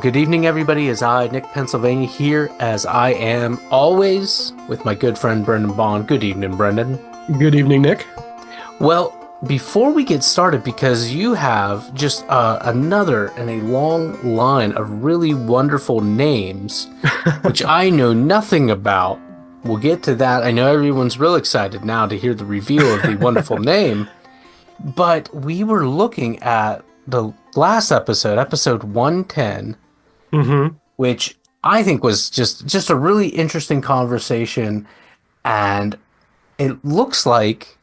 good evening, everybody. As I, Nick, Pennsylvania, here as I am always with my good friend Brendan Bond. Good evening, Brendan. Good evening, Nick. Well, before we get started, because you have just another in a long line of really wonderful names, which I know nothing about. We'll get to that. I know everyone's real excited now to hear the reveal of the wonderful name, but we were looking at the last episode 110, which I think was just a really interesting conversation, and it looks like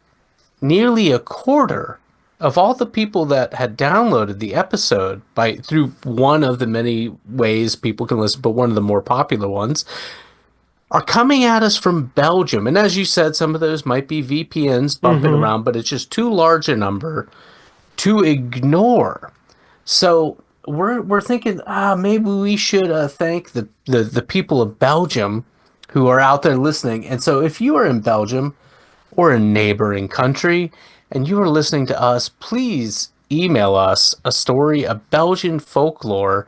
nearly a quarter of all the people that had downloaded the episode through one of the many ways people can listen, but one of the more popular ones, are coming at us from Belgium. And as you said, some of those might be VPNs bumping around, but it's just too large a number to ignore. So we're thinking, maybe we should thank the people of Belgium who are out there listening. And so if you are in Belgium or a neighboring country and you are listening to us, please email us a story of Belgian folklore,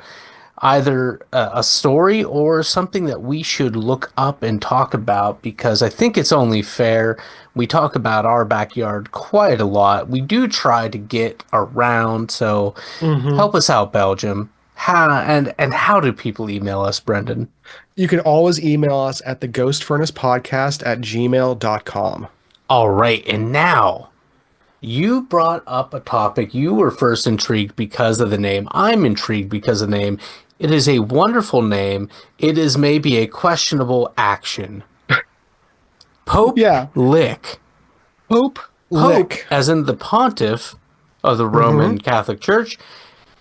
either a story or something that we should look up and talk about, because I think it's only fair. We talk about our backyard quite a lot. We do try to get around, so help us out, Belgium. How do people email us, Brendan? You can always email us at theghostfurnacepodcast@gmail.com. All right, and now you brought up a topic. You were first intrigued because of the name. I'm intrigued because of the name. It is a wonderful name. It is maybe a questionable action. Pope Lick. Pope Lick. As in the pontiff of the Roman Catholic Church,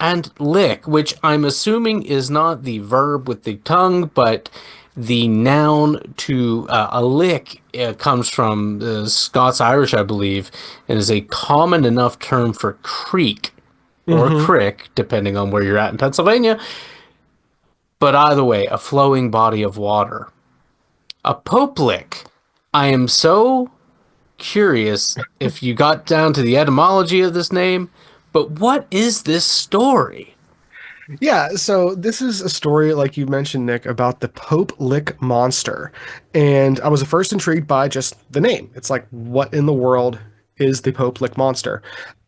and lick, which I'm assuming is not the verb with the tongue, but the noun to a lick comes from Scots-Irish, I believe, and is a common enough term for creek or crick, depending on where you're at in Pennsylvania. But either way, a flowing body of water. A pope lick. I am so curious if you got down to the etymology of this name, but what is this story? Yeah, so this is a story, like you mentioned, Nick, about the Pope Lick monster. And I was first intrigued by just the name. It's like, what in the world is the Pope Lick monster?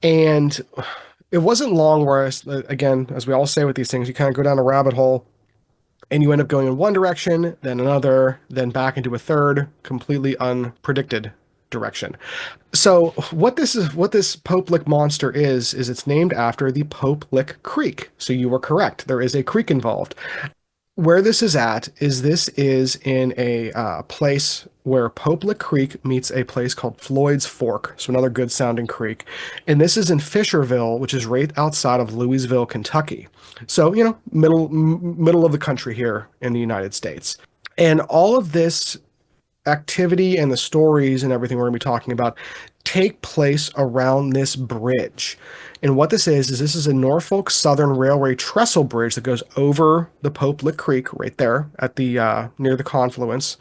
And it wasn't long where, again, as we all say with these things, you kind of go down a rabbit hole and you end up going in one direction, then another, then back into a third, completely unpredicted direction. So what this Pope Lick monster is it's named after the Pope Lick Creek. So you were correct. There is a creek involved. Where this is in a place where Pope Lick Creek meets a place called Floyd's Fork, so another good sounding creek. And this is in Fisherville, which is right outside of Louisville, Kentucky. So, middle of the country here in the United States. And all of this activity and the stories and everything we're going to be talking about take place around this bridge. And what this is a Norfolk Southern Railway trestle bridge that goes over the Pope Lick Creek right there at the near the confluence.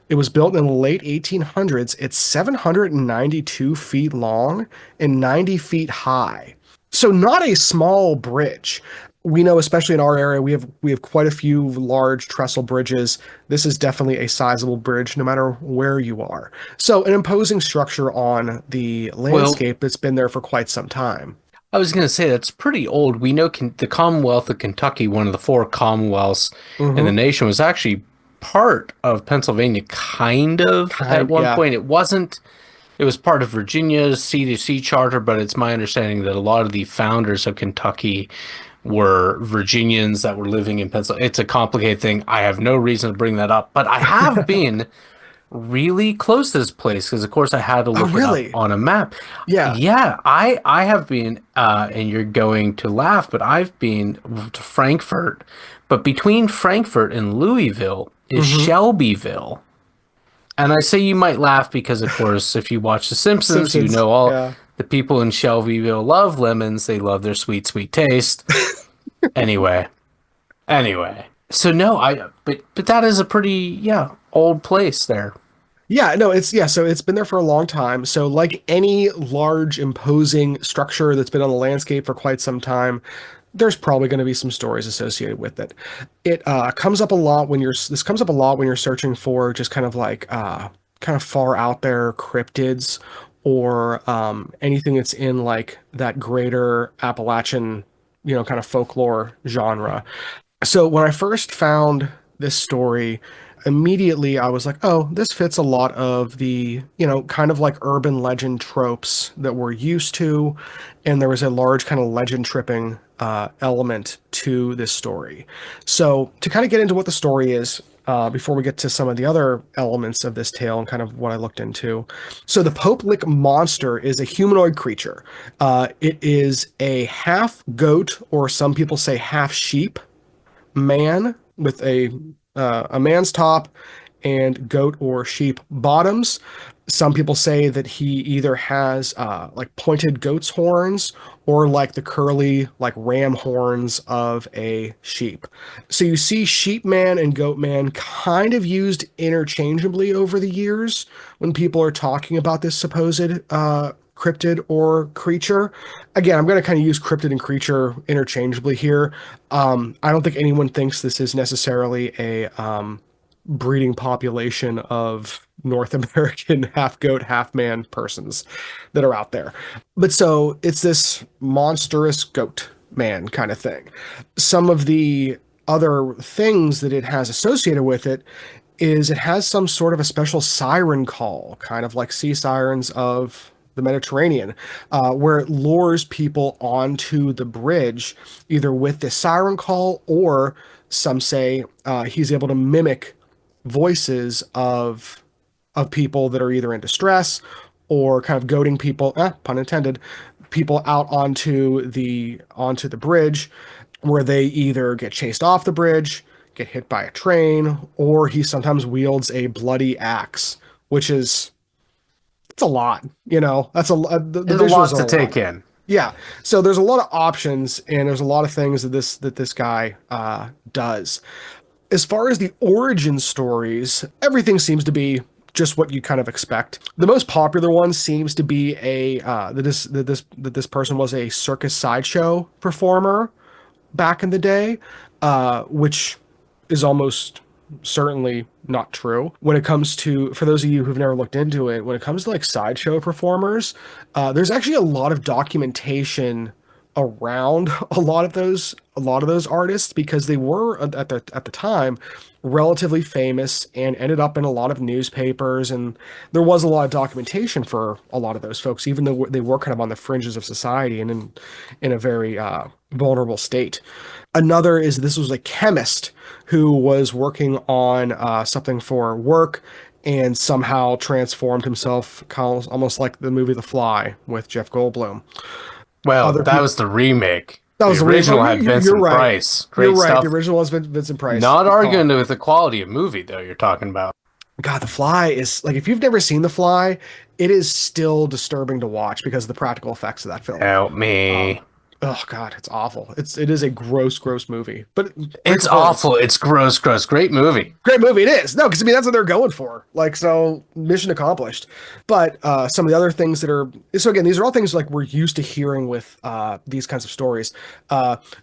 It was built in the late 1800s. It's 792 feet long and 90 feet high. So not a small bridge. We know, especially in our area, we have quite a few large trestle bridges. This is definitely a sizable bridge, no matter where you are. So an imposing structure on the landscape that's been there for quite some time. I was going to say, that's pretty old. We know the Commonwealth of Kentucky, one of the four commonwealths in the nation, was actually part of Pennsylvania, at one point. It wasn't. It was part of Virginia's C-to-C charter, but it's my understanding that a lot of the founders of Kentucky were Virginians that were living in Pennsylvania. It's a complicated thing. I have no reason to bring that up, but I have been really close to this place because, of course, I had to look it up on a map. Yeah. I have been, and you're going to laugh, but I've been to Frankfort. But between Frankfort and Louisville is Shelbyville. And I say you might laugh because, of course, if you watch The Simpsons, you know all the people in Shelbyville love lemons. They love their sweet, sweet taste. Anyway. So no, but that is a pretty old place there. So it's been there for a long time. So like any large imposing structure that's been on the landscape for quite some time, there's probably going to be some stories associated with it. It comes up a lot when you're this comes up a lot when you're searching for just kind of like kind of far out there cryptids or anything that's in like that greater Appalachian, kind of folklore genre. So when I first found this story, immediately I was like, oh, this fits a lot of the, kind of like urban legend tropes that we're used to. And there was a large kind of legend tripping element to this story. So to kind of get into what the story is, before we get to some of the other elements of this tale and kind of what I looked into. So the Pope Lick monster is a humanoid creature. It is a half goat, or some people say half sheep man with a man's top and goat or sheep bottoms. Some people say that he either has like pointed goat's horns or like the curly like ram horns of a sheep. So you see sheep man and goat man kind of used interchangeably over the years when people are talking about this supposed cryptid or creature. Again, I'm going to kind of use cryptid and creature interchangeably here. I don't think anyone thinks this is necessarily a breeding population of North American half goat, half man persons that are out there. But so it's this monstrous goat man kind of thing. Some of the other things that it has associated with it is it has some sort of a special siren call, kind of like sea sirens of the Mediterranean, where it lures people onto the bridge, either with this siren call or some say he's able to mimic voices of people that are either in distress or kind of goading people, pun intended, people out onto the bridge, where they either get chased off the bridge, get hit by a train, or he sometimes wields a bloody axe, which is it's a lot, That's the There's a visuals lot are to a lot. take in. Yeah. So there's a lot of options and there's a lot of things that this guy does. As far as the origin stories, everything seems to be just what you kind of expect. The most popular one seems to be a that this person was a circus sideshow performer back in the day, which is almost certainly not true. When it comes to, for those of you who've never looked into it, when it comes to like sideshow performers, there's actually a lot of documentation around a lot of those artists because they were at the time relatively famous and ended up in a lot of newspapers, and there was a lot of documentation for a lot of those folks, even though they were kind of on the fringes of society and in a very vulnerable state. Another is this was a chemist who was working on something for work and somehow transformed himself, almost like the movie The Fly with Jeff Goldblum. Well, Other that people. was the remake. That The was the reason. Oh, original had you're Vincent right. Price. You're Great right. The stuff. original was Vincent Price. Not Good call. arguing with the quality of movie, though, you're talking about. God, The Fly is like if you've never seen The Fly, it is still disturbing to watch because of the practical effects of that film. Help me. Um, oh God, it's awful. It is a gross, gross movie, but great It's performance. awful. It's gross, gross. Great movie. Great movie it is. No, because I mean that's what they're going for. Like so, mission accomplished. But some of the other things that are so again, these are all things like we're used to hearing with these kinds of stories.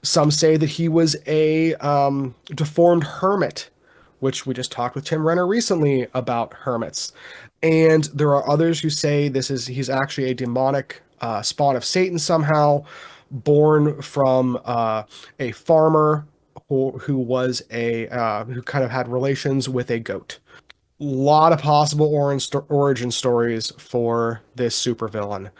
Some say that he was a deformed hermit, which we just talked with Tim Renner recently about hermits. And there are others who say he's actually a demonic spawn of Satan somehow, born from a farmer who was who kind of had relations with a goat. A lot of possible origin stories for this supervillain.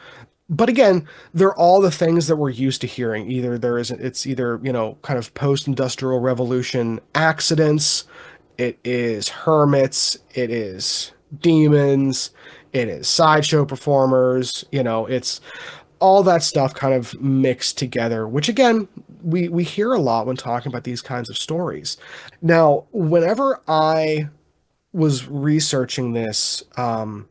But again, they're all the things that we're used to hearing. It's either, kind of post-industrial revolution accidents, it is hermits, it is demons, it is sideshow performers, it's all that stuff kind of mixed together, which again, we hear a lot when talking about these kinds of stories. Now, whenever I was researching this, and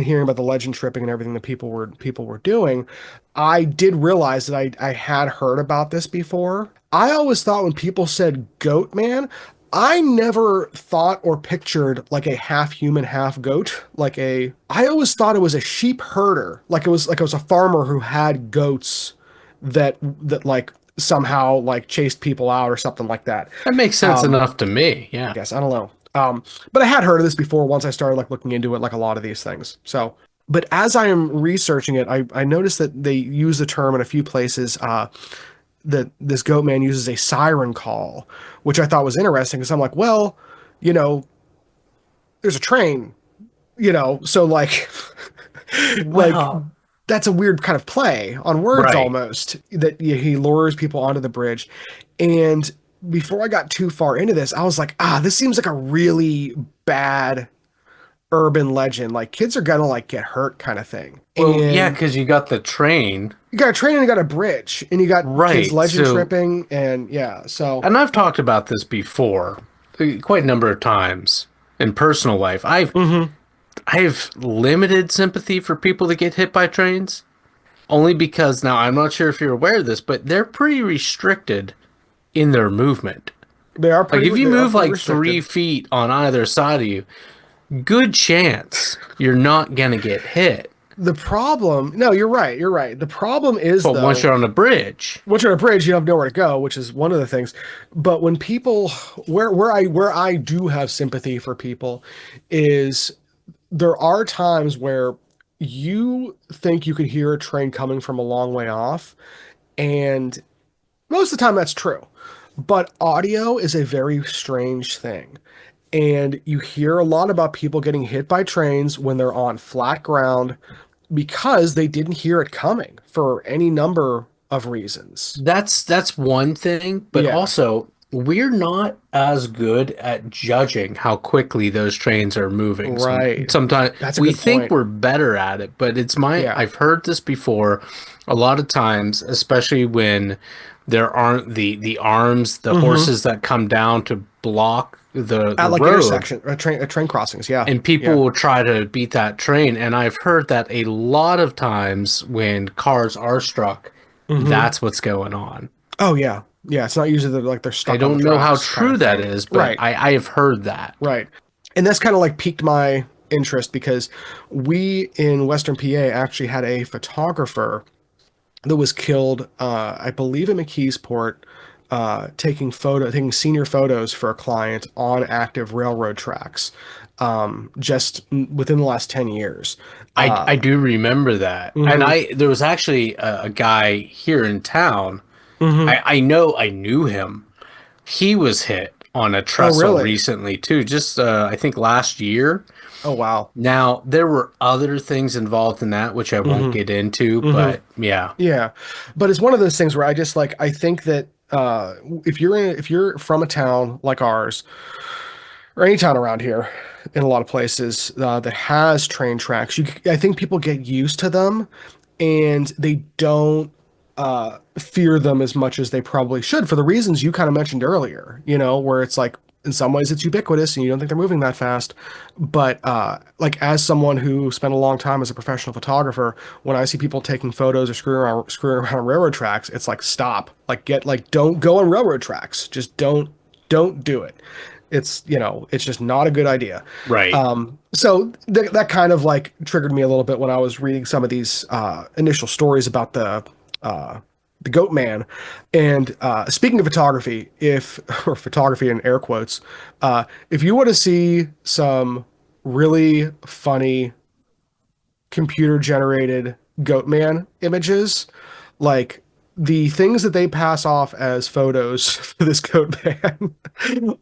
hearing about the legend tripping and everything that people were doing, I did realize that I had heard about this before. I always thought when people said goat man, I never thought or pictured like a half human, half goat. I always thought it was a sheep herder. Like it was a farmer who had goats that like somehow like chased people out or something like that. That makes sense enough to me. I Yeah. guess I don't know. But I had heard of this before once I started like looking into it, like a lot of these things. So, but as I am researching it, I noticed that they use the term in a few places. That this goat man uses a siren call, which I thought was interesting because I'm like, well, you know, there's a train, so like, like Well, that's a weird kind of play on words right. almost that he lures people onto the bridge. And before I got too far into this, I was like, this seems like a really bad urban legend. Like kids are gonna like get hurt kind of thing. Well, yeah, And because you got the train. you got a train and you got a bridge and you got kids Right. legend So, tripping and yeah, so and I've talked about this before quite a number of times in personal life. mhm. I've limited sympathy for people that get hit by trains only because now I'm not sure if you're aware of this, but they're pretty restricted in their movement. Like if you They are move pretty like three restricted. feet on either side of you, good chance you're not gonna get hit. The problem, no, you're right, you're right. The problem is But once though, you're on a bridge, once you're on a bridge, you have nowhere to go, which is one of the things. But when people, where I do have sympathy for people, is there are times where you think you could hear a train coming from a long way off, and most of the time that's true. But audio is a very strange thing. And you hear a lot about people getting hit by trains when they're on flat ground because they didn't hear it coming for any number of reasons. that's one thing, but Yeah, also we're not as good at judging how quickly those trains are moving. right. Sometimes That's a we good think point. we're better at it, but Yeah. I've heard this before a lot of times, especially when there aren't the arms, the Hmm. horses that come down to block the At like road, intersection, train crossings. Yeah. and people Yeah. will try to beat that train. And I've heard that a lot of times when cars are struck, Hmm. that's what's going on. Oh yeah. Yeah. It's not usually like they're I stuck on the don't know how tracks kind true of that thing. is, but Right. I have heard that. Right. And that's kind of like piqued my interest because we in Western PA actually had a photographer that was killed, I believe in McKeesport, taking senior photos for a client on active railroad tracks, just within the last 10 years. I do remember that. And Hmm. there was actually a guy here in town. Hmm. I knew him. He was hit on a Oh, trestle really? recently too, just I think last year. Oh, wow. Now, there were other things involved in that which I won't Hmm. get into, Hmm. but yeah. Yeah. But it's one of those things where I think that if you're from a town like ours, or any town around here in a lot of places that has train tracks, I think people get used to them and they don't fear them as much as they probably should for the reasons you kind of mentioned earlier, where it's like in some ways it's ubiquitous and you don't think they're moving that fast. But like as someone who spent a long time as a professional photographer, when I see people taking photos or screwing around on railroad tracks, it's like stop. Like don't go on railroad tracks. Just don't do it. It's just not a good idea. Right. So that kind of like triggered me a little bit when I was reading some of these initial stories about uh, the goat man. And speaking of photography, if or photography in air quotes, if you want to see some really funny computer generated goat man images, like the things that they pass off as photos for this goat man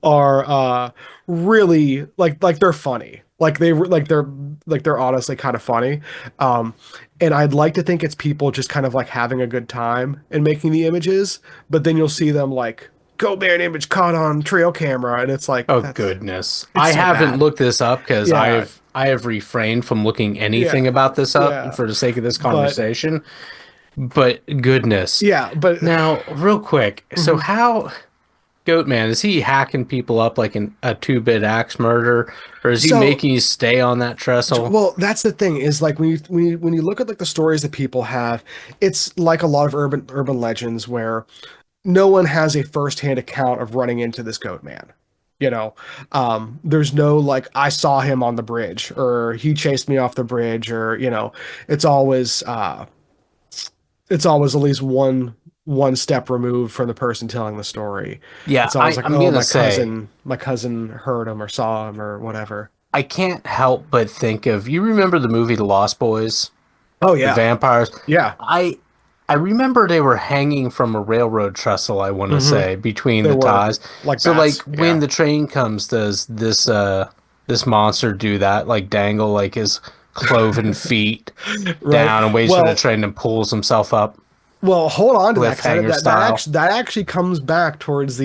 are really like they're funny. They're honestly kind of funny. Um and I'd like to think it's people just kind of like having a good time and making the images, but then you'll see them like goat man image caught on trail camera and it's like Oh that's goodness. it's I so haven't bad. looked this up because Yeah. I have refrained from looking anything Yeah. about this up Yeah. for the sake of this But conversation. But goodness. yeah, but Now, real quick, so mhm. how Goatman, is he hacking people up like a two-bit axe murder, or is he So making you stay on that trestle? well, that's the thing is like when you look at like the stories that people have, it's like a lot of urban legends where no one has a firsthand account of running into this goat man. You know, there's no like I saw him on the bridge or he chased me off the bridge or it's always at least one. one step removed from the person telling the story. Yeah, It's always like, I'm oh, gonna say my cousin heard him or saw him or whatever. I can't help but think of you remember the movie The Lost Boys? Oh The yeah, vampires. yeah. I I remember they were hanging from a railroad trestle, I want to Hmm. say, between There the were ties. like So like bats. when Yeah, the train comes, does this monster do that? Like dangle like his cloven feet right. down and waits for the Well, train and pulls himself up hold on to that because cliffhanger style? that actually comes back towards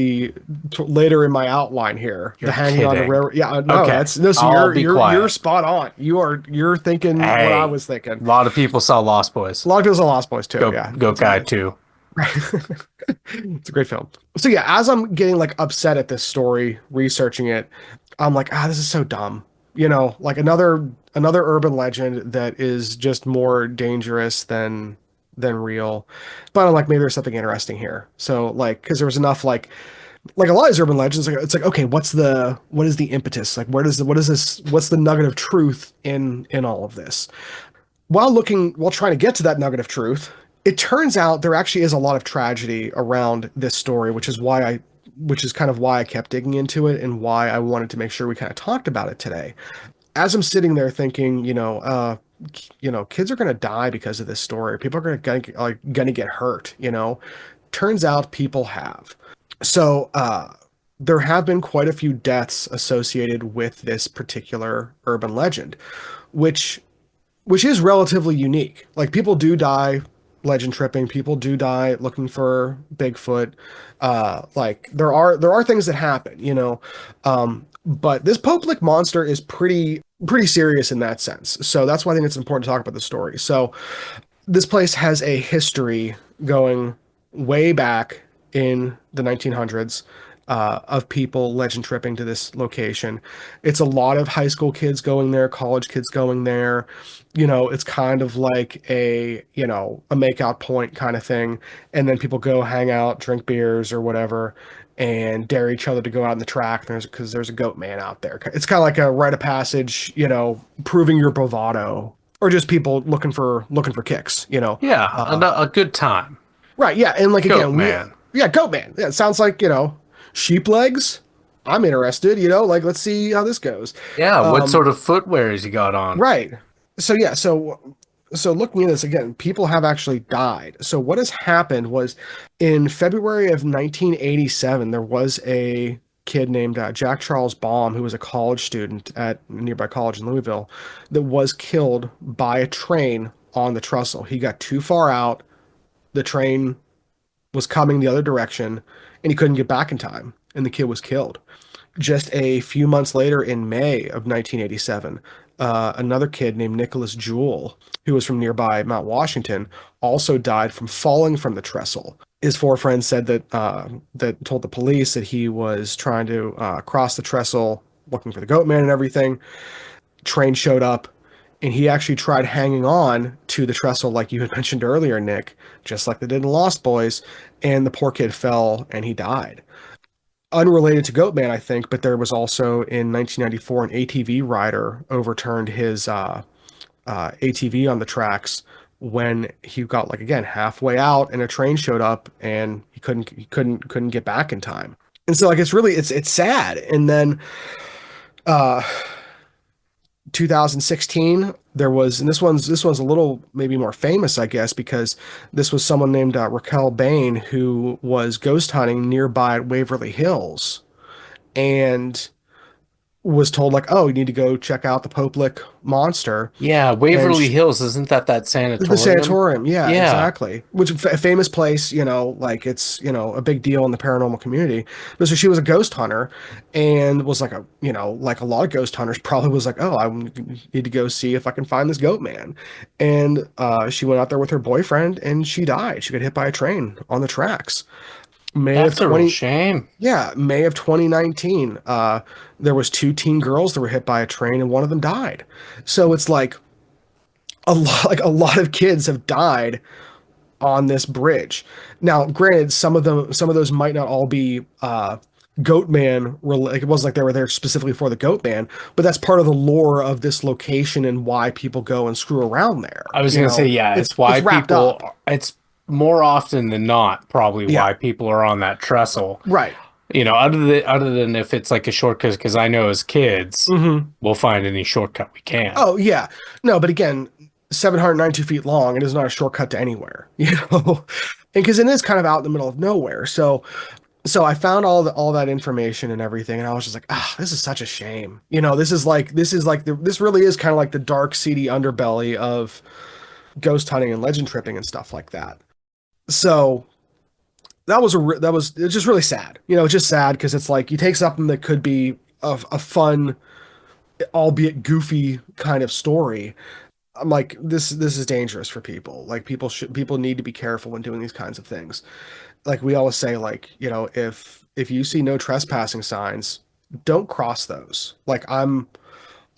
later in my outline here. The You're hanging on the kidding. railroad. Yeah, no, Okay, that's no. So I'll be you're quiet. spot on. You're thinking what I Hey, was thinking. a lot of people saw Lost Boys. A lot of people saw Lost Boys too. Go Yeah, go that's a guy good. too. It's a great film. So yeah, as I'm getting like upset at this story, researching it, I'm like, this is so dumb. Like another urban legend that is just more dangerous than real. But I'm like, maybe there's something interesting here. So like, because there was enough like a lot of these urban legends, like it's like, okay, what is the impetus? Like, what is this? What's the nugget of truth in all of this? While trying to get to that nugget of truth, it turns out there actually is a lot of tragedy around this story, which is kind of why I kept digging into it and why I wanted to make sure we kind of talked about it today. As I'm sitting there thinking, kids are going to die because of this story. People are going to get hurt, Turns out people have. So, there have been quite a few deaths associated with this particular urban legend, which is relatively unique. Like people do die legend tripping, people do die looking for Bigfoot. Like there are things that happen, but this Pope Lick monster is pretty serious in that sense. So that's why I think it's important to talk about the story. So this place has a history going way back in the 1900s of people legend tripping to this location. It's a lot of high school kids going there, college kids going there. It's kind of like a makeout point kind of thing. And then people go hang out, drink beers or whatever, and dare each other to go out in the track. Because there's a goat man out there. It's kind of like a rite of passage, proving your bravado or just people looking for kicks. Yeah, a good time. Right, yeah, and like Goat again, man. yeah, goat man. Yeah, it sounds like sheep legs. I'm interested. Like let's see how this goes. Yeah, what sort of footwear has he got on? Right. So yeah, so looking at this again, people have actually died. So what has happened was in February of 1987, there was a kid named Jack Charles Baum, who was a college student at a nearby college in Louisville, that was killed by a train on the trestle. He got too far out. The train was coming the other direction, and he couldn't get back in time, and the kid was killed. Just a few months later, in May of 1987, another kid named Nicholas Jewell, who was from nearby Mount Washington, also died from falling from the trestle. His four friends said that told the police that he was trying to cross the trestle, looking for the goat man and everything. Train showed up, and he actually tried hanging on to the trestle like you had mentioned earlier, Nick, just like they did in Lost Boys, and the poor kid fell and he died. Unrelated to Goatman, I think, but there was also in 1994 an ATV rider overturned his ATV on the tracks when he got like again halfway out and a train showed up and he couldn't get back in time. And so like it's sad. And then uh 2016 there was, and this one's a little maybe more famous, I guess, because this was someone named Raquel Bain who was ghost hunting nearby at Waverly Hills and was told like, oh, you need to go check out the Popelick monster. Yeah, And Waverly Hills, isn't that the sanatorium? sanatorium, yeah, Yeah, exactly. Which a famous place, like it's a big deal in the paranormal community. But so she was a ghost hunter, and was like like a lot of ghost hunters probably was like, oh, I need to go see if I can find this goat man. And she went out there with her boyfriend, and she died. She got hit by a train on the tracks. May of that's a real 20, shame. yeah, May of 2019. There was two teen girls that were hit by a train, and one of them died. So it's like a lot of kids have died on this bridge. Now, granted, some of those might not all be Goatman. Like it wasn't like they were there specifically for the Goatman, but that's part of the lore of this location and why people go and screw around there. I was gonna say, yeah, It's it's why it's wrapped up. it's more often than not, probably Yeah. why people are on that trestle. Right. Other than if it's like a shortcut, because I know as kids, Hmm. we'll find any shortcut we can. Oh yeah. No, but again, 792 feet long, it is not a shortcut to anywhere, you know? And because it is kind of out in the middle of nowhere. So I found all that information and everything, and I was just like, ah, this is such a shame. This really is kind of like the dark, seedy underbelly of ghost hunting and legend tripping and stuff like that. So that was it's just really sad. It's just sad because it's like you take something that could be a fun, albeit goofy kind of story. I'm like, this is dangerous for people. Like people need to be careful when doing these kinds of things. Like we always say, like, if you see no trespassing signs, don't cross those. Like I'm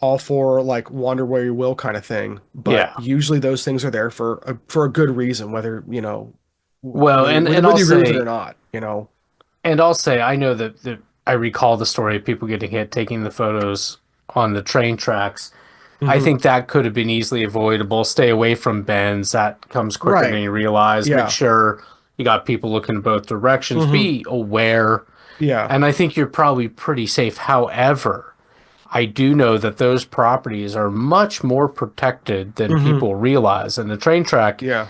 all for like wander where you will kind of thing, but Yeah. usually those things are there for a good reason, whether Well, and whether you agree with it or not. I'll say I know that I recall the story of people getting hit taking the photos on the train tracks. I Hmm. think that could have been easily avoidable. Stay away from bends. That comes quicker than Right. you realize. Make Yeah. sure you got people looking in both directions. Hmm. Be aware. Yeah. And I think you're probably pretty safe. However, I do know that those properties are much more protected than Hmm. people realize. And the train track, Yeah.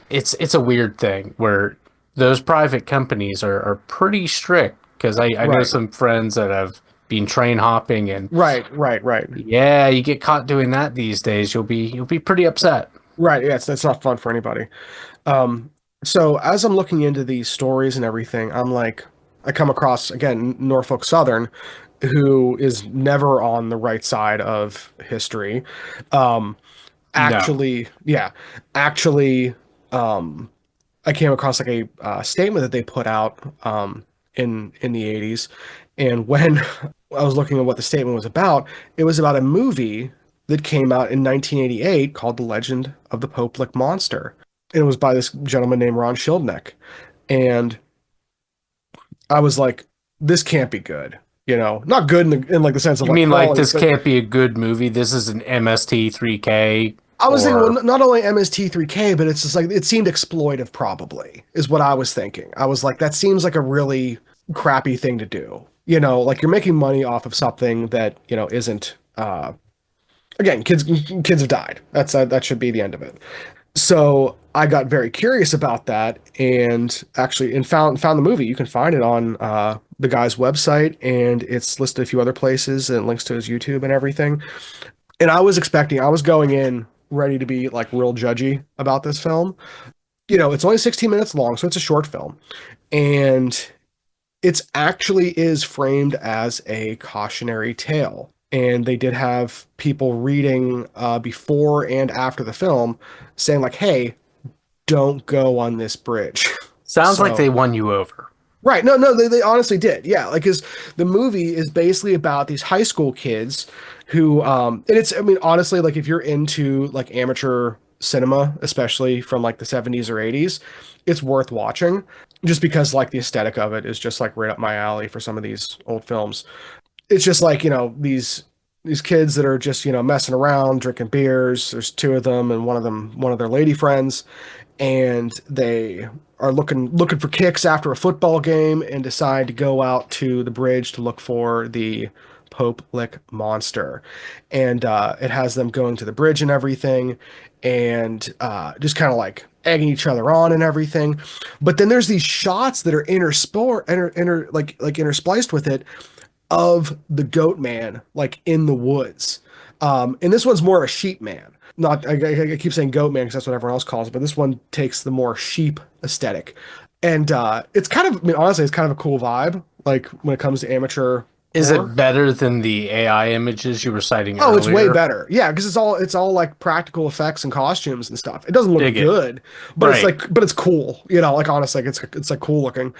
it's a weird thing where those private companies are pretty strict because I know Right. some friends that have been train hopping and Right. Right. Right. yeah, you get caught doing that these days, you'll be pretty upset. Right. Yeah. That's not fun for anybody. Um, so as I'm looking into these stories and everything, I'm like, I come across again Norfolk Southern, who is never on the right side of history. Um, No. yeah, actually, um, I came across like a statement that they put out in the 80s, and when I was looking at what the statement was about, it was about a movie that came out in 1988 called The Legend of the Pope Lick Monster. And it was by this gentleman named Ron Schildknecht. And I was like, this can't be good. Not good in like the sense of You like mean like quality, this but can't be a good movie? This is an MST3K I was thinking, well, or not only MST3K, but it's just like it seemed exploitive, probably, is what I was thinking. I was like, that seems like a really crappy thing to do. Like you're making money off of something that, isn't again, kids have died. That should be the end of it. So I got very curious about that and found the movie. You can find it on the guy's website, and it's listed a few other places and links to his YouTube and everything. And I was going in ready to be like real judgy about this film. It's only 16 minutes long, so it's a short film. And it's actually is framed as a cautionary tale. And they did have people reading before and after the film saying like, "Hey, don't go on this bridge." sounds like So they won you over. right. No, no, they honestly did. Yeah. Like, cause the movie is basically about these high school kids who, and I mean, honestly, like if you're into like amateur cinema, especially from like the 70s or 80s, it's worth watching just because like the aesthetic of it is just like right up my alley for some of these old films. It's just like, these kids that are just, messing around, drinking beers. There's two of them and one of their lady friends, and they are looking for kicks after a football game and decide to go out to the bridge to look for the Pope Lick monster. And it has them going to the bridge and everything, and just kind of like egging each other on and everything. But then there's these shots that are interspliced with it of the goat man like in the woods. And this one's more of a sheep man. Not I keep saying goat man because that's what everyone else calls it, but this one takes the more sheep aesthetic. And it's kind of, I mean, honestly, it's kind of a cool vibe, like when it comes to amateur Is horror. it better than the AI images you were citing Oh, it's way earlier? better. Yeah, because it's all like practical effects and costumes and stuff. It doesn't look Dig it. good, Right. but it's cool. Like honestly, like, it's like cool looking.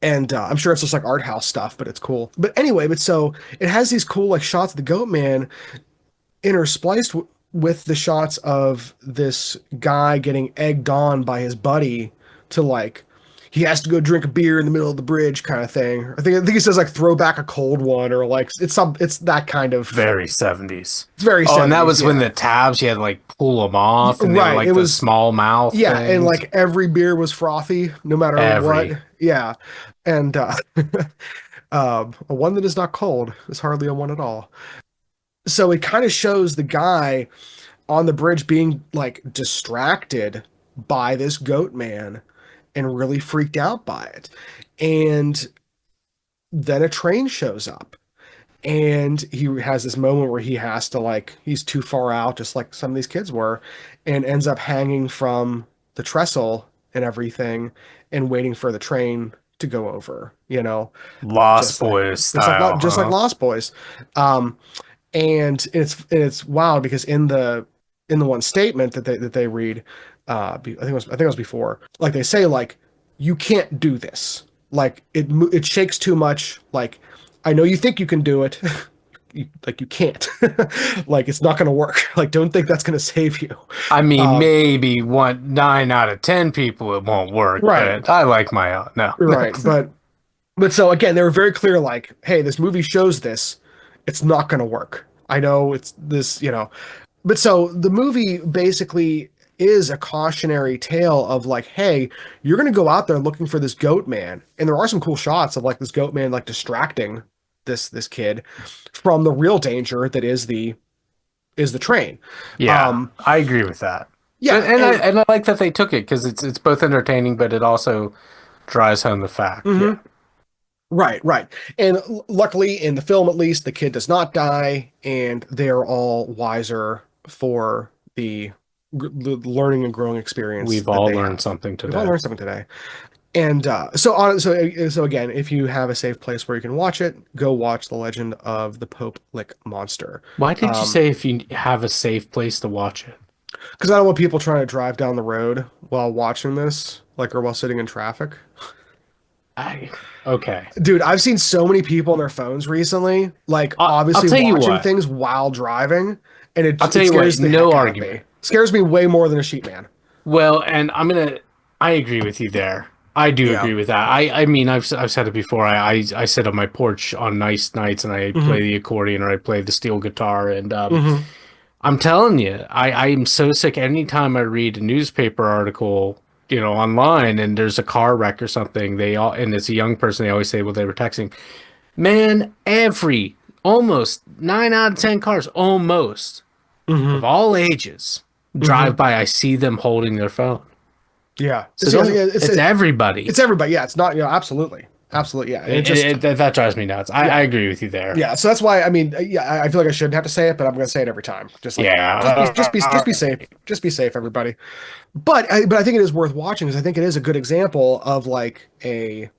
And I'm sure it's just like art house stuff, but it's cool. But anyway, but so it has these cool like shots of the goat man interspliced with the shots of this guy getting egged on by his buddy to like he has to go drink a beer in the middle of the bridge kind of thing. I think he says like throw back a cold one or like it's that kind of Very 70s. it's very Oh, and that 70s, was when yeah. the tabs you had to like pull them off, and they were Right. It like the was small mouth yeah, and things. like every beer was frothy no matter what. Every Yeah. And a one that is not cold is hardly a one at all. So it kind of shows the guy on the bridge being like distracted by this goat man and really freaked out by it. And then a train shows up and he has this moment where he has to like he's too far out just like some of these kids were and ends up hanging from the trestle and everything and waiting for the train to go over, Lost just like Boys style, just like huh? Lost Boys. Um and it's wild because in the one statement that they read, I think it was before, like they say like you can't do this, like it shakes too much, like I know you think you can do it, you can't, like it's not going to work, like don't think that's going to save you. I mean, Um, maybe 9 out of 10 people it won't work, right, but I like my own. No. right, but so again they were very clear like hey this movie shows this, it's not going to work. I know it's this, But so the movie basically is a cautionary tale of like, hey, you're gonna go out there looking for this goat man, and there are some cool shots of like this goat man like distracting this kid from the real danger that is the train. Yeah, Um, I agree with that. And, yeah, and I and and I like that they took it because it's both entertaining, but it also drives home the fact. Yeah, mhm, right, and luckily in the film at least the kid does not die, and they're all wiser for the learning and growing experience we've that all they learned have. something We've all today. learned something today. And so again, if you have a safe place where you can watch it, go watch The Legend of the Pope Lick Monster. Why did you say if you have a safe place to watch it? Because I don't want people trying to drive down the road while watching this, like or while sitting in traffic. I okay. Dude, I've seen so many people on their phones recently, like I'll obviously tell you watching what. things while driving, and I'll tell it you what. scares the No heck out of me. argument. Scares me way more than a sheep man. Well, and I agree with you there. I do Yeah. agree with that. I mean, I've said it before. I sit on my porch on nice nights and I play Hmm. the accordion or I play the steel guitar. And Hmm. I'm telling you, I'm so sick. Anytime I read a newspaper article, online, and there's a car wreck or something, they all and it's a young person. They always say, well, they were texting. Man, almost 9 out of 10 cars, almost of Hmm. all ages, drive Hmm. by. I see them holding their phone. Yeah. So don't. It's everybody. It's everybody. Yeah, it's not, absolutely. Absolutely. Yeah. And it just, That drives me nuts. I yeah. agree with you there. Yeah. So that's why, I mean, yeah, I feel like I shouldn't have to say it, but I'm going to say it every time. Just like, just be Yeah. safe. Just be safe, everybody. But I think it is worth watching because I think it is a good example of like a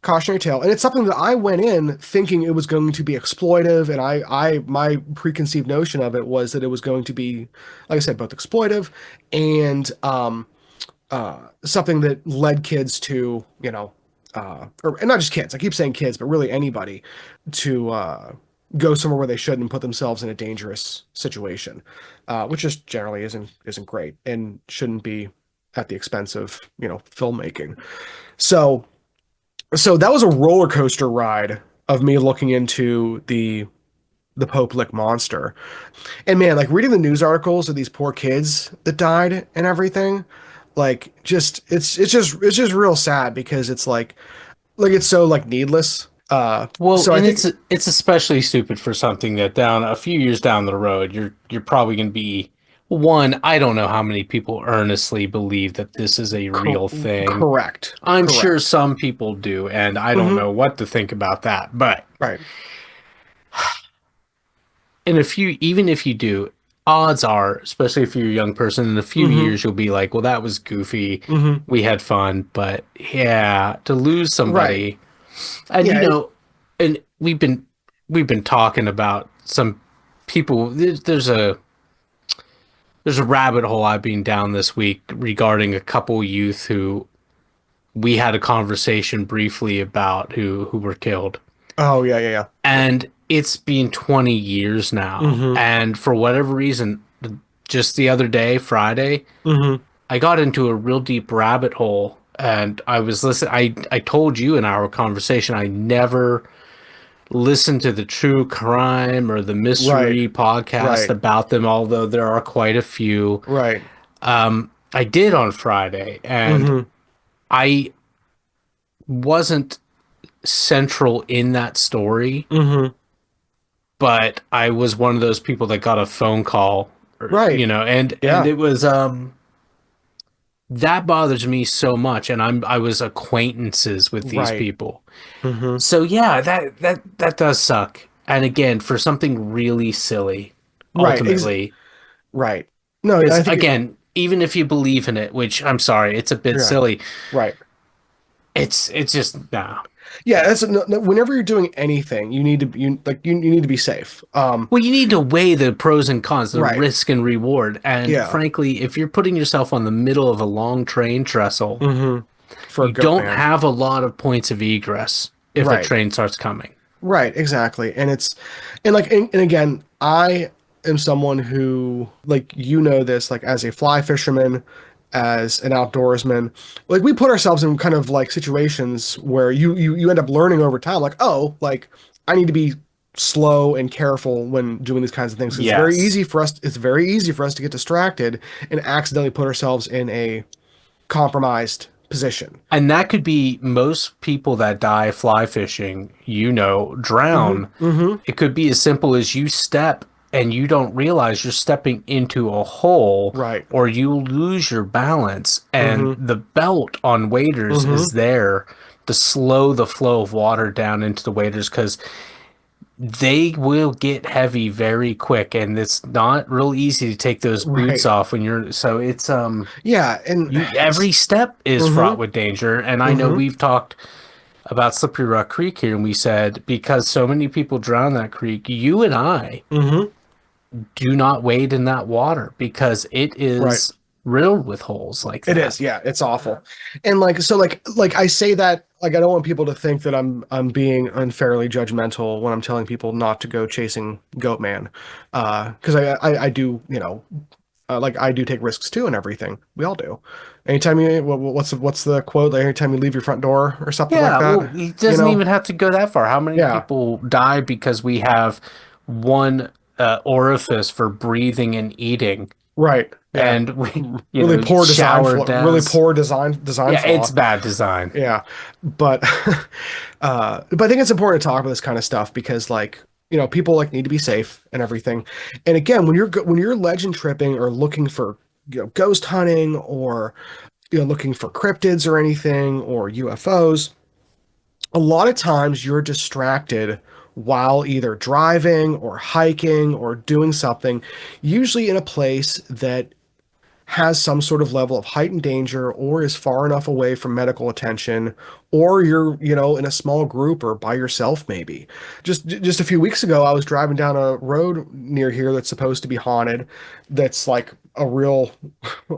cautionary tale. And it's something that I went in thinking it was going to be exploitive. And my preconceived notion of it was that it was going to be, like I said, both exploitive and, something that led kids to, or and not just kids. I keep saying kids, but really anybody to go somewhere where they shouldn't and put themselves in a dangerous situation, which just generally isn't great and shouldn't be at the expense of filmmaking. So so that was a roller coaster ride of me looking into the Pope Lick monster. And man, like reading the news articles of these poor kids that died and everything, like just it's just real sad because it's like it's so like needless. Well, So I and think it's especially stupid for something that down a few years down the road, you're probably going to be one. I don't know how many people earnestly believe that this is a cor- real thing. correct, I'm sure correct. some people do, and I don't Hmm. know what to think about that. But Right. even if you do, odds are, especially if you're a young person, in a few Hmm. years you'll be like, well, that was goofy. Hmm. We had fun, but yeah, to lose Right. somebody, and Yeah. and we've been talking about some people. There's a rabbit hole I've been down this week regarding a couple youth who we had a conversation briefly about who were killed. Oh yeah, yeah, yeah. And it's been 20 years now. Hmm. And for whatever reason, just the other day, Friday, Hmm. I got into a real deep rabbit hole and I was listening. I told you in our conversation I never listened to the true crime or the Right. mystery podcast Right. about them, although there are quite a few. Right. I did on Friday, and Mm-hmm. I wasn't central in that story, Mm-hmm. but I was one of those people that got a phone call, or, Right. and Yeah. it was that bothers me so much, and I was acquaintances with these Right. people. Mm-hmm. So yeah, that does suck. And again, for something really silly, Right. ultimately, Right. No, because I think it, again, even if you believe in it, which I'm sorry, it's a bit yeah. silly. Right. It's just nah. Yeah, that's whenever you're doing anything, you need to you need to be safe. Well, you need to weigh the pros and cons, the Right. risk and reward. And Yeah. frankly, if you're putting yourself on the middle of a long train trestle, Mm-hmm. For a you goat don't man. have a lot of points of egress if a Right. train starts coming. Right, exactly. And it's and like and again, I am someone who like this like as a fly fisherman, as an outdoorsman, like we put ourselves in kind of like situations where you end up learning over time like, oh, like I need to be slow and careful when doing these kinds of things. Yes. It's very easy for us to get distracted and accidentally put ourselves in a compromised position. And that could be most people that die fly fishing, Hmm. drown. Hmm. It could be as simple as you step and you don't realize you're stepping into a hole, Right. or you lose your balance. And Hmm. the belt on waders is Hmm. there to slow the flow of water down into the waders because they will get heavy very quick. And it's not real easy to take those boots Right. off when you're, so it's, Yeah, and you every step is mm-hmm, fraught with danger, and I know mm-hmm, we've talked about Slippery Rock Creek here, and we said because so many people drown that creek, you and I mm-hmm. do not wade in that water because it Right. is riddled with holes like It that. is, yeah, it's awful. And like so like I say that like I don't want people to think that I'm being unfairly judgmental when I'm telling people not to go chasing goat man. Because I do, like I do take risks too and everything. We all do. Anytime you what's the quote? Like anytime you leave your front door or something like Yeah, well, that, it you doesn't know? even have to go that far. How many Yeah. people die because we have one orifice for breathing and eating, Right. Yeah. and we, Really poor design shower flaw, really does. poor design Yeah, it's flaw. bad design. Yeah, but but I think it's important to talk about this kind of stuff because like people like need to be safe and everything. And again, when you're legend tripping or looking for ghost hunting or looking for cryptids or anything or UFOs, a lot of times you're distracted while either driving or hiking or doing something, usually in a place that has some sort of level of heightened danger or is far enough away from medical attention, or you're in a small group or by yourself maybe. Just a few weeks ago I was driving down a road near here that's supposed to be haunted, that's like a real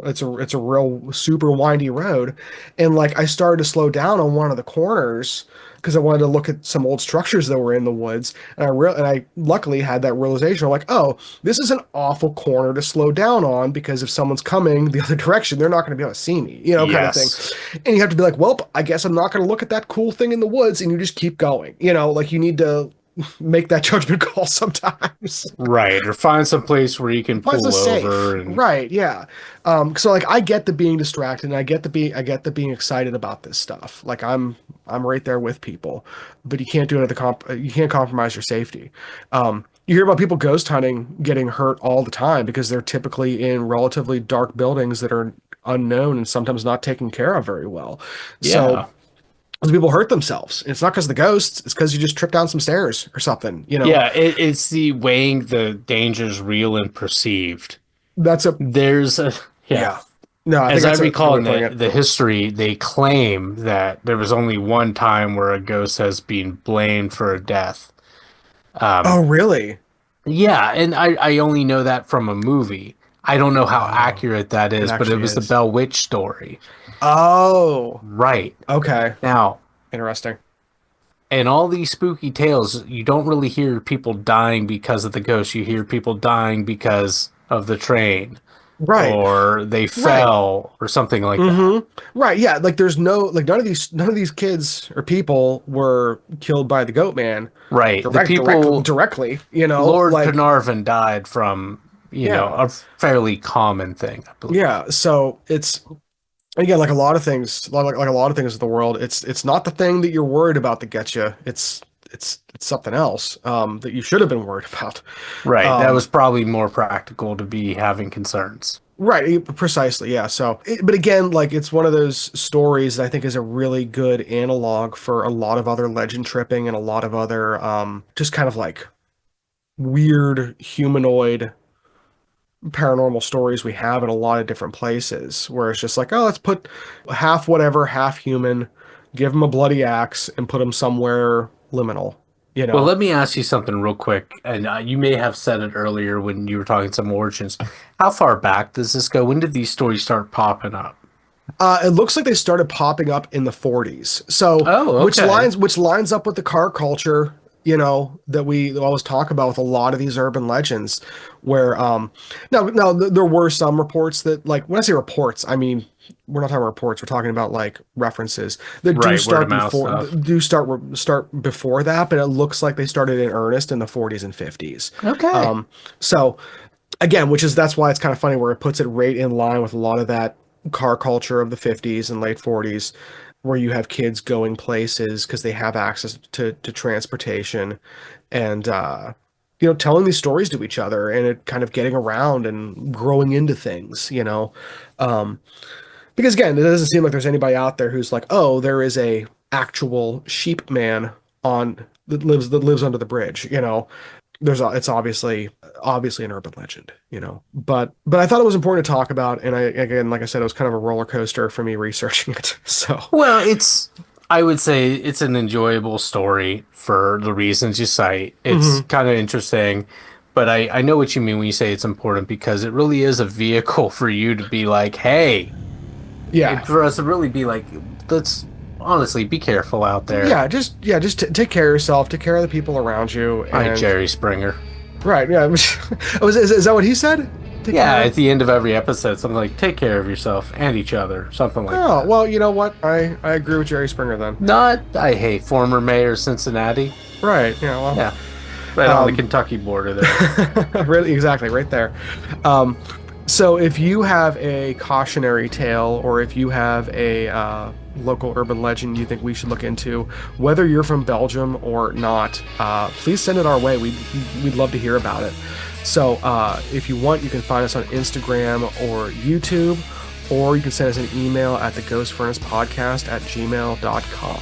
it's a real super windy road, and like I started to slow down on one of the corners because I wanted to look at some old structures that were in the woods, and I luckily had that realization. I'm like, oh, this is an awful corner to slow down on because if someone's coming the other direction, they're not going to be able to see me, kind of thing. Yes. And you have to be like, well, I guess I'm not going to look at that cool thing in the woods, and you just keep going. Like you need to make that judgment call sometimes. Right, or find some place where you can Finds the pull safe, over and right? Yeah. So like I get the being distracted, and I get the being excited about this stuff. Like I'm right there with people, but you can't do it at you can't compromise your safety. You hear about people ghost hunting getting hurt all the time because they're typically in relatively dark buildings that are unknown and sometimes not taken care of very well. So yeah. those people hurt themselves. It's not because of the ghosts; it's because you just tripped down some stairs or something. Yeah, it's the weighing the dangers real and perceived. That's a There's a yeah. Yeah. No, I think As I that's a good recall way in of putting the it. history, they claim that there was only one time where a ghost has been blamed for a death. Oh, really? Yeah, and I only know that from a movie. I don't know how Oh, accurate that it is, but it actually was the is. Bell Witch story. Oh, Right. okay. Now, Interesting. in all these spooky tales, you don't really hear people dying because of the ghost. You hear people dying because of the train. Right. or they Right. fell or something like that. Hmm. Right. Yeah. Like there's no like none of these kids or people were killed by the goat man Right. The people, directly, you know, Lord like Carnarvon died from, yeah. a fairly common thing, I believe. Yeah. So it's again like a lot of things, like a lot of things in the world, it's not the thing that you're worried about that gets you. It's something else that you should have been worried about. Right. That was Um probably more practical to be having concerns. Right, precisely, yeah. But again, like it's one of those stories that I think is a really good analog for a lot of other legend tripping and a lot of other just kind of like weird humanoid paranormal stories we have in a lot of different places, where it's just like, oh, let's put half whatever, half human, give them a bloody axe, and put them somewhere liminal, you Well, know. let me ask you something real quick, and you may have said it earlier when you were talking some origins. How far back does this go? When did these stories start popping up? It looks like they started popping up in the 40s. So, Oh, which okay. lines up with the car culture, you know, that we always talk about with a lot of these urban legends, where now there were some reports that like when I say reports, I mean we're not talking about reports, we're talking about like references that Right, word of mouth stuff. start before that, but it looks like they started in earnest in the 40s and 50s. Okay. So again, which is that's why it's kind of funny where it puts it right in line with a lot of that car culture of the 50s and late 40s where you have kids going places because they have access to transportation and telling these stories to each other and it kind of getting around and growing into things, um, because again, it doesn't seem like there's anybody out there who's like, oh, there is a actual sheep man on that lives under the bridge, it's obviously an urban legend, but I thought it was important to talk about, and I again, like I said, it was kind of a roller coaster for me researching it. So, Well, I would say it's an enjoyable story for the reasons you cite. It's mhm. kind of interesting, but I know what you mean when you say it's important because it really is a vehicle for you to be like, hey, Yeah, and for us to really be like, let's honestly be careful out there. just take care of yourself, take care of the people around you, Hi, and Jerry Springer. right, yeah. Is that what he said? Take Yeah, care at of. the end of every episode, something like take care of yourself and each other, something like Oh, that. well, you know what? I agree with Jerry Springer then. Not, I hate former mayor of Cincinnati. Right, yeah, well, Yeah, right on the um, Kentucky border there. really, exactly, right there. Um, so if you have a cautionary tale, or if you have a local urban legend you think we should look into, whether you're from Belgium or not, please send it our way. We'd love to hear about it. So if you want, you can find us on Instagram or YouTube, or you can send us an email at the ghostfurnacepodcast@gmail.com.